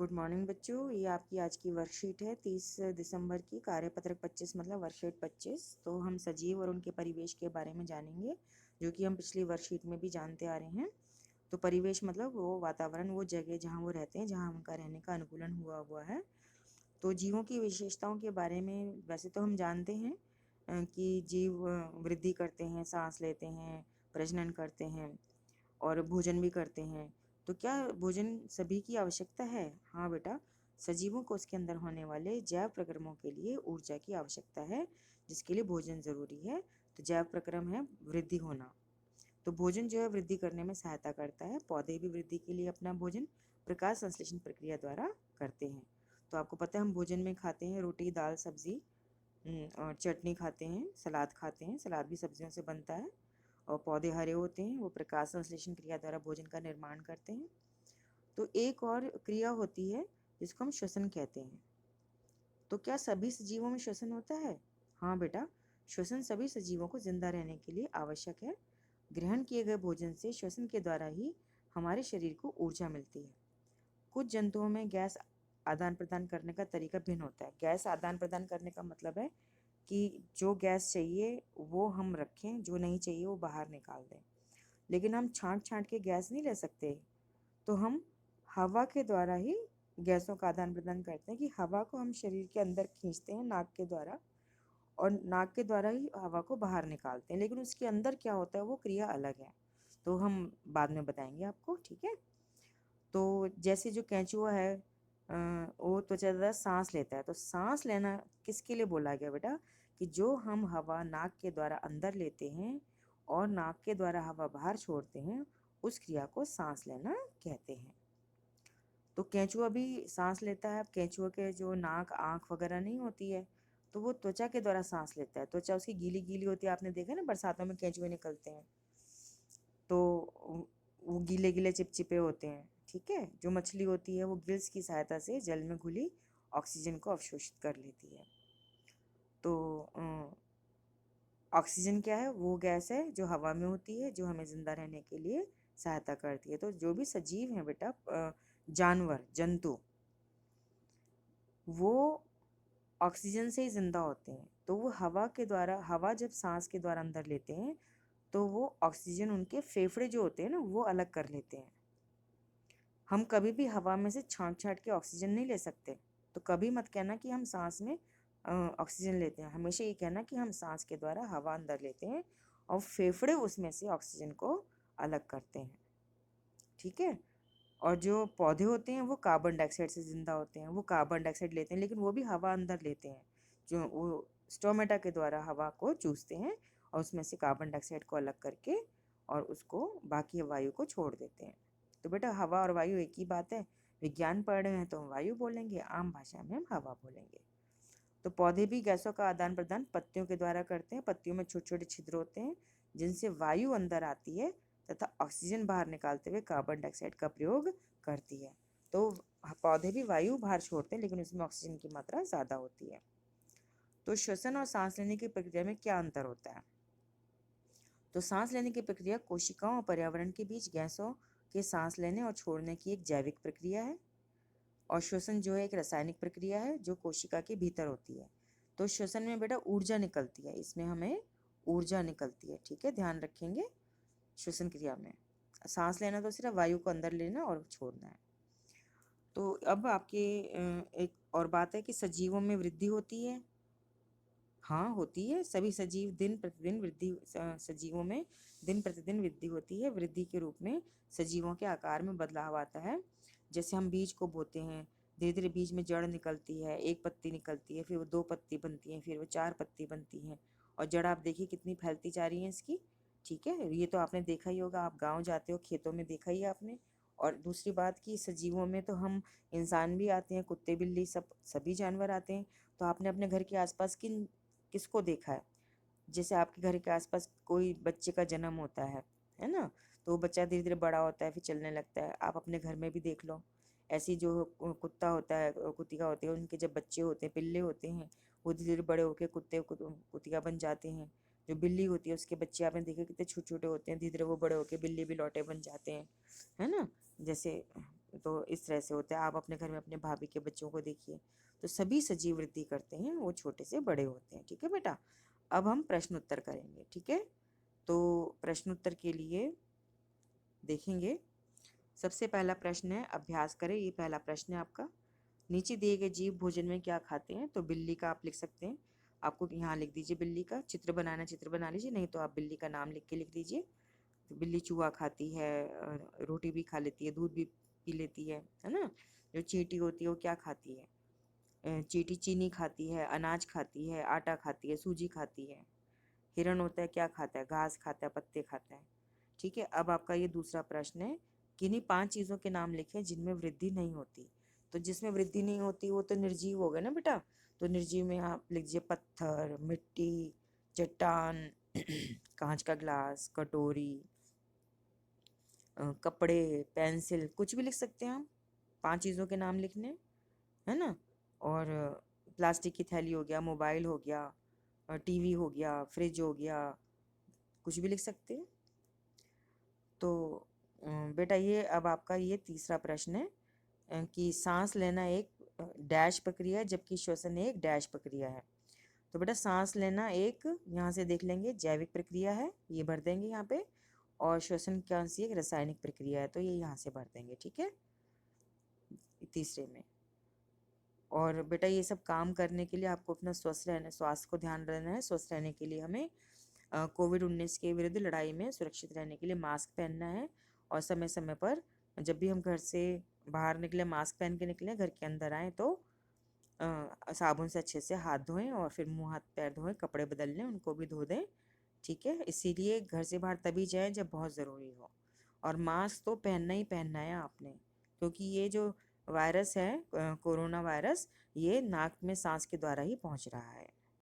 Good morning बच्चों। ये आपकी आज की वर्कशीट है 30 दिसंबर की, कार्यपत्रक 25 मतलब वर्कशीट 25। तो हम सजीव और उनके परिवेश के बारे में जानेंगे, जो कि हम पिछली वर्कशीट में भी जानते आ रहे हैं। तो परिवेश मतलब वो वातावरण, वो जगह जहाँ वो रहते हैं, जहाँ उनका रहने का अनुकूलन हुआ हुआ है। तो जीवों की विशेषताओं के बारे में वैसे तो हम जानते हैं कि जीव वृद्धि करते हैं, सांस लेते हैं, प्रजनन करते हैं और भोजन भी करते हैं। तो क्या भोजन सभी की आवश्यकता है? हाँ बेटा, सजीवों को उसके अंदर होने वाले जैव प्रक्रमों के लिए ऊर्जा की आवश्यकता है, जिसके लिए भोजन ज़रूरी है। तो जैव प्रक्रम है वृद्धि होना। तो भोजन जो है वृद्धि करने में सहायता करता है। पौधे भी वृद्धि के लिए अपना भोजन प्रकाश संश्लेषण प्रक्रिया द्वारा करते हैं। तो आपको पता है हम भोजन में खाते हैं रोटी, दाल, सब्जी और चटनी खाते हैं, सलाद खाते हैं। सलाद भी सब्जियों से बनता है। और पौधे हरे होते हैं, वो प्रकाश संश्लेषण क्रिया द्वारा भोजन का निर्माण करते हैं। तो एक और क्रिया होती है जिसको हम श्वसन कहते हैं। तो क्या सभी सजीवों में श्वसन होता है? हाँ बेटा, श्वसन सभी सजीवों को जिंदा रहने के लिए आवश्यक है। ग्रहण किए गए भोजन से श्वसन के द्वारा ही हमारे शरीर को ऊर्जा मिलती है। कुछ जंतुओं में गैस आदान प्रदान करने का तरीका भिन्न होता है। गैस आदान प्रदान करने का मतलब है कि जो गैस चाहिए वो हम रखें, जो नहीं चाहिए वो बाहर निकाल दें। लेकिन हम छांट छांट के गैस नहीं ले सकते। तो हम हवा के द्वारा ही गैसों का आदान प्रदान करते हैं कि हवा को हम शरीर के अंदर खींचते हैं नाक के द्वारा, और नाक के द्वारा ही हवा को बाहर निकालते हैं। लेकिन उसके अंदर क्या होता है वो क्रिया अलग है, तो हम बाद में बताएंगे आपको, ठीक है। तो जैसे जो केंचुआ है वो त्वचा द्वारा सांस लेता है। तो सांस लेना किसके लिए बोला गया बेटा? कि जो हम हवा नाक के द्वारा अंदर लेते हैं और नाक के द्वारा हवा बाहर छोड़ते हैं, उस क्रिया को सांस लेना कहते हैं। तो केंचुआ भी सांस लेता है। अब केंचुआ के जो नाक, आँख वगैरह नहीं होती है, तो वो त्वचा के द्वारा सांस लेता है। त्वचा उसकी गीली गीली होती है, आपने देखा ना बरसातों में केंचुए निकलते हैं तो वो गीले गीले चिपचिपे होते हैं, ठीक है। जो मछली होती है वो गिल्स की सहायता से जल में घुली ऑक्सीजन को अवशोषित कर लेती है। तो ऑक्सीजन क्या है? वो गैस है जो हवा में होती है, जो हमें जिंदा रहने के लिए सहायता करती है। तो जो भी सजीव हैं बेटा, जानवर, जंतु, वो ऑक्सीजन से ही जिंदा होते हैं। तो वो हवा के द्वारा, हवा जब सांस के द्वारा अंदर लेते हैं तो वो ऑक्सीजन उनके फेफड़े जो होते हैं ना वो अलग कर लेते हैं। हम कभी भी हवा में से छांट छांट के ऑक्सीजन नहीं ले सकते। तो कभी मत कहना कि हम सांस में ऑक्सीजन लेते हैं। हमेशा ये कहना कि हम सांस के द्वारा हवा अंदर लेते हैं और फेफड़े उसमें से ऑक्सीजन को अलग करते हैं, ठीक है। और जो पौधे होते हैं वो कार्बन डाइऑक्साइड से ज़िंदा होते हैं। वो कार्बन डाइऑक्साइड लेते हैं, लेकिन वो भी हवा अंदर लेते हैं। जो वो स्टोमेटा के द्वारा हवा को चूसते हैं और उसमें से कार्बन डाइऑक्साइड को अलग करके और उसको बाकी वायु को छोड़ देते हैं। तो बेटा हवा और वायु एक ही बात है। विज्ञान पढ़ रहे हैं तो हम वायु बोलेंगे, आम भाषा में हम हवा बोलेंगे। तो पौधे भी गैसों का आदान प्रदान पत्तियों के द्वारा करते हैं। पत्तियों में छोटे छोटे छिद्र होते हैं जिनसे वायु अंदर आती है तथा ऑक्सीजन बाहर निकालते हुए कार्बन डाइऑक्साइड का प्रयोग करती है। तो पौधे भी वायु बाहर छोड़ते हैं, लेकिन उसमें ऑक्सीजन की मात्रा ज़्यादा होती है। तो श्वसन और सांस लेने की प्रक्रिया में क्या अंतर होता है? तो सांस लेने की प्रक्रिया कोशिकाओं और पर्यावरण के बीच गैसों के सांस लेने और छोड़ने की एक जैविक प्रक्रिया है। और श्वसन जो है एक रासायनिक प्रक्रिया है जो कोशिका के भीतर होती है। तो श्वसन में बेटा ऊर्जा निकलती है, इसमें हमें ऊर्जा निकलती है, ठीक है, ध्यान रखेंगे। श्वसन क्रिया में सांस लेना तो सिर्फ वायु को अंदर लेना और छोड़ना है। तो अब आपके एक और बात है कि सजीवों में वृद्धि होती है। हाँ होती है। सभी सजीव दिन प्रतिदिन वृद्धि, सजीवों में दिन प्रतिदिन वृद्धि होती है। वृद्धि के रूप में सजीवों के आकार में बदलाव आता है। जैसे हम बीज को बोते हैं, धीरे धीरे बीज में जड़ निकलती है, एक पत्ती निकलती है, फिर वो दो पत्ती बनती है, फिर वो चार पत्ती बनती हैं। और जड़ आप देखिए कितनी फैलती जा रही है इसकी, ठीक है। ये तो आपने देखा ही होगा, आप गाँव जाते हो खेतों में देखा ही है आपने। और दूसरी बात कि सजीवों में तो हम इंसान भी आते हैं, कुत्ते बिल्ली सब सभी जानवर आते हैं। तो आपने अपने घर के आसपास किसको देखा है? जैसे आपके घर के आसपास कोई बच्चे का जन्म होता है ना, तो वो बच्चा धीरे धीरे बड़ा होता है, फिर चलने लगता है। आप अपने घर में भी देख लो, ऐसी जो कुत्ता होता है, कुतिया होती है, उनके जब बच्चे होते हैं, पिल्ले होते हैं, वो धीरे धीरे बड़े होकर कुतिया बन जाते हैं। जो बिल्ली होती है उसके बच्चे आपने देखे कितने छोटे छोटे होते हैं, धीरे धीरे वो बड़े होकर बिल्ली बिलौटे बन जाते हैं, है ना। जैसे तो इस तरह से होता है। आप अपने घर में अपने भाभी के बच्चों को देखिए, तो सभी सजीव वृद्धि करते हैं, वो छोटे से बड़े होते हैं। ठीक है बेटा, अब हम प्रश्न उत्तर करेंगे। ठीक है, तो प्रश्न उत्तर के लिए देखेंगे। सबसे पहला प्रश्न है, अभ्यास करें। ये पहला प्रश्न है आपका। नीचे दिए गए जीव भोजन में क्या खाते हैं? तो बिल्ली का आप लिख सकते हैं। आपको यहाँ लिख दीजिए बिल्ली का चित्र बनाना, चित्र बना लीजिए, नहीं तो आप बिल्ली का नाम लिख के लिख दीजिए। तो बिल्ली चूहा खाती है, रोटी भी खा लेती है, दूध भी पी लेती है ना। जो चींटी होती है वो क्या खाती है? चींटी चीनी खाती है, अनाज खाती है, आटा खाती है, सूजी खाती है। हिरण होता है क्या खाता है? घास खाता है, पत्ते खाता है। ठीक है, अब आपका ये दूसरा प्रश्न है, किन्हीं 5 चीज़ों के नाम लिखें जिनमें वृद्धि नहीं होती। तो जिसमें वृद्धि नहीं होती वो तो निर्जीव हो गए ना बेटा। तो निर्जीव में आप लिख दीजिए पत्थर, मिट्टी, चट्टान, कांच का ग्लास, कटोरी, कपड़े, पेंसिल, कुछ भी लिख सकते हैं हम। 5 चीज़ों के नाम लिखने, है ना। और प्लास्टिक की थैली हो गया, मोबाइल हो गया, टीवी हो गया, फ्रिज हो गया, कुछ भी लिख सकते हैं। तो बेटा ये अब आपका ये तीसरा प्रश्न है कि सांस लेना एक डैश प्रक्रिया है जबकि श्वसन एक डैश प्रक्रिया है। तो बेटा सांस लेना एक, यहाँ से देख लेंगे, जैविक प्रक्रिया है, ये भर देंगे यहाँ पे। और श्वसन कौन सी एक रासायनिक प्रक्रिया है, तो ये यहाँ से भर देंगे। ठीक है, तीसरे में। और बेटा ये सब काम करने के लिए आपको अपना स्वस्थ रहना, स्वास्थ्य को ध्यान रहना है। स्वस्थ रहने के लिए हमें कोविड-19 के विरुद्ध लड़ाई में सुरक्षित रहने के लिए मास्क पहनना है। और समय समय पर जब भी हम घर से बाहर निकले मास्क पहन के निकलें, घर के अंदर आएँ तो साबुन से अच्छे से हाथ धोएं और फिर मुंह हाथ पैर धोएं, कपड़े बदल लें, उनको भी धो दें। ठीक है, इसीलिए घर से बाहर तभी जाएं जब बहुत ज़रूरी हो। और मास्क तो पहनना ही पहनना है आपने, क्योंकि ये जो वायरस है कोरोना वायरस, ये नाक में सांस के द्वारा ही पहुंच रहा है।